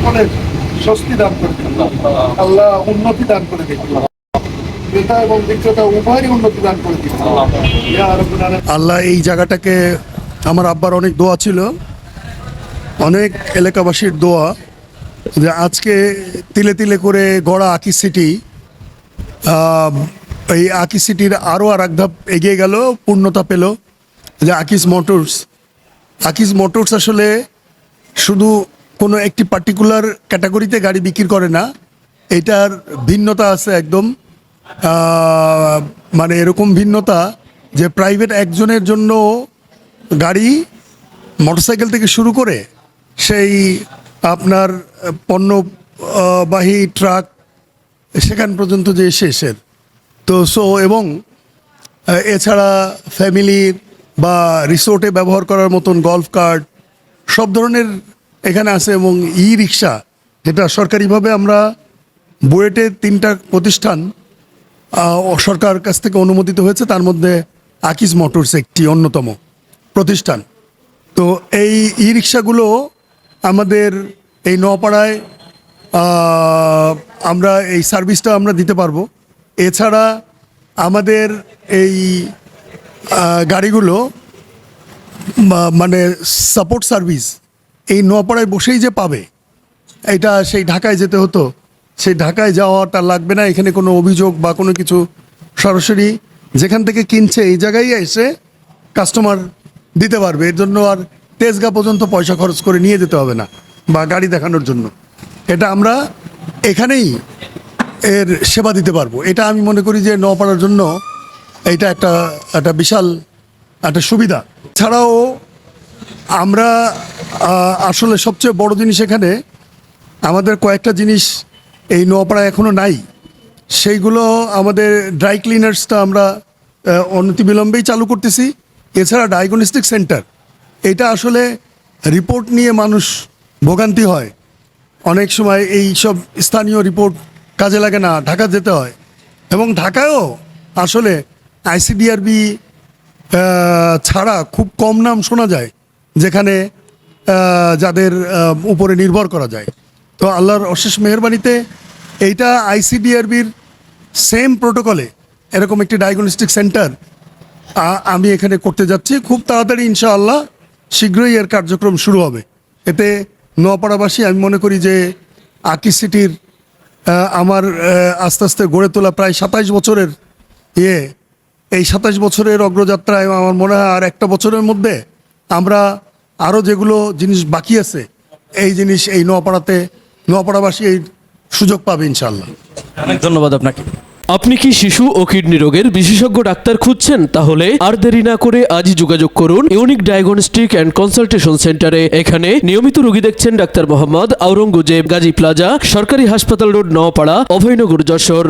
সকলের স্বস্তি দান করে দিন আল্লাহ, উন্নতি দান করে দিন, ক্রেতা এবং বিক্রেতা উভয়েরই উন্নতি দান করে দিন আল্লাহ। এই জায়গাটাকে আমার আব্বার অনেক দোয়া ছিল, অনেক এলাকাবাসীর দোয়া, যে আজকে তিলে তিলে করে গড়া আকি সিটি, এই আকি সিটির আরও আর এক ধাপ এগিয়ে গেল, পূর্ণতা পেল, যে আকিজ মোটরস। আকিজ মোটরস আসলে শুধু কোনো একটি পার্টিকুলার ক্যাটাগরিতে গাড়ি বিক্রি করে না, এটার ভিন্নতা আছে একদম, মানে এরকম ভিন্নতা যে প্রাইভেট একজনের জন্য গাড়ি, মোটরসাইকেল থেকে শুরু করে সেই আপনার পণ্যবাহী ট্রাক সেখান পর্যন্ত যে শেষের তো এবং এছাড়া ফ্যামিলির বা রিসোর্টে ব্যবহার করার মতন গল্ফ কার্ট সব ধরনের এখানে আছে। এবং ই রিক্সা, যেটা সরকারিভাবে আমরা বুয়েটে 3টা প্রতিষ্ঠান সরকার কাছ থেকে অনুমোদিত হয়েছে, তার মধ্যে আকিজ মোটরস একটি অন্যতম প্রতিষ্ঠান। তো এই ই রিক্সাগুলো আমাদের এই নওপাড়ায় আমরা এই সার্ভিসটা আমরা দিতে পারবো। এছাড়া আমাদের এই গাড়িগুলো মানে সাপোর্ট সার্ভিস এই নওপাড়ায় বসেই যে পাবে, এটা সেই ঢাকায় যেতে হতো, সেই ঢাকায় যাওয়াটা লাগবে না। এখানে কোনো অভিযোগ বা কোনো কিছু সরাসরি যেখান থেকে কিনছে এই জায়গায় এসে কাস্টমার দিতে পারবে। এর জন্য আর তেজগাঁ পর্যন্ত পয়সা খরচ করে নিয়ে যেতে হবে না বা গাড়ি দেখানোর জন্য, এটা আমরা এখানেই এর সেবা দিতে পারবো। এটা আমি মনে করি যে নওপাড়ার জন্য এইটা একটা বিশাল একটা সুবিধা। ছাড়াও আমরা আসলে সবচেয়ে বড় জিনিস এখানে আমাদের কয়েকটা জিনিস এই নওপাড়ায় এখনও নাই, সেইগুলো আমাদের ড্রাই ক্লিনার্সটা আমরা অনতিবিলম্বেই চালু করতেছি। এছাড়া ডায়াগনস্টিক সেন্টার, এটা আসলে রিপোর্ট নিয়ে মানুষ ভোগান্তি হয়, অনেক সময় এই সব স্থানীয় রিপোর্ট কাজে লাগে না, ঢাকা যেতে হয়। এবং ঢাকায়ও আসলে আইসিডিআরবি ছাড়া খুব কম নাম শোনা যায় যেখানে যাদের উপরে নির্ভর করা যায়। তো আল্লাহর অশেষ মেহেরবানিতে এইটা আইসিডিআরবির সেম প্রোটোকলে এরকম একটি ডায়াগনস্টিক সেন্টার আমি এখানে করতে যাচ্ছি। খুব তাড়াতাড়ি ইনশাআল্লাহ শীঘ্রই এর কার্যক্রম শুরু হবে। এতে নওপাড়াবাসী, আমি মনে করি যে আকি সিটির আমার আস্তে আস্তে গড়ে তোলা প্রায় 27 বছরের এই 27 বছরের অগ্রযাত্রায় আমার মনে হয় আর একটা বছরের মধ্যে আমরা আরও যেগুলো জিনিস বাকি আছে এই জিনিস এই নওপাড়াবাসী এই সুযোগ পাবে ইনশাআল্লাহ। ধন্যবাদ আপনাকে। আপনি কি শিশু ও কিডনি রোগের বিশেষজ্ঞ ডাক্তার খুঁজছেন? তাহলে আর দেরি না করে আজই যোগাযোগ করুন ইউনিক ডায়াগনস্টিক অ্যান্ড কনসালটেশন সেন্টারে। এখানে নিয়মিত রোগী দেখছেন ডাক্তার মোহাম্মদ আওরঙ্গজেব, গাজী প্লাজা, সরকারি হাসপাতাল রোড, নওপাড়া, অভয়নগর, যশোর।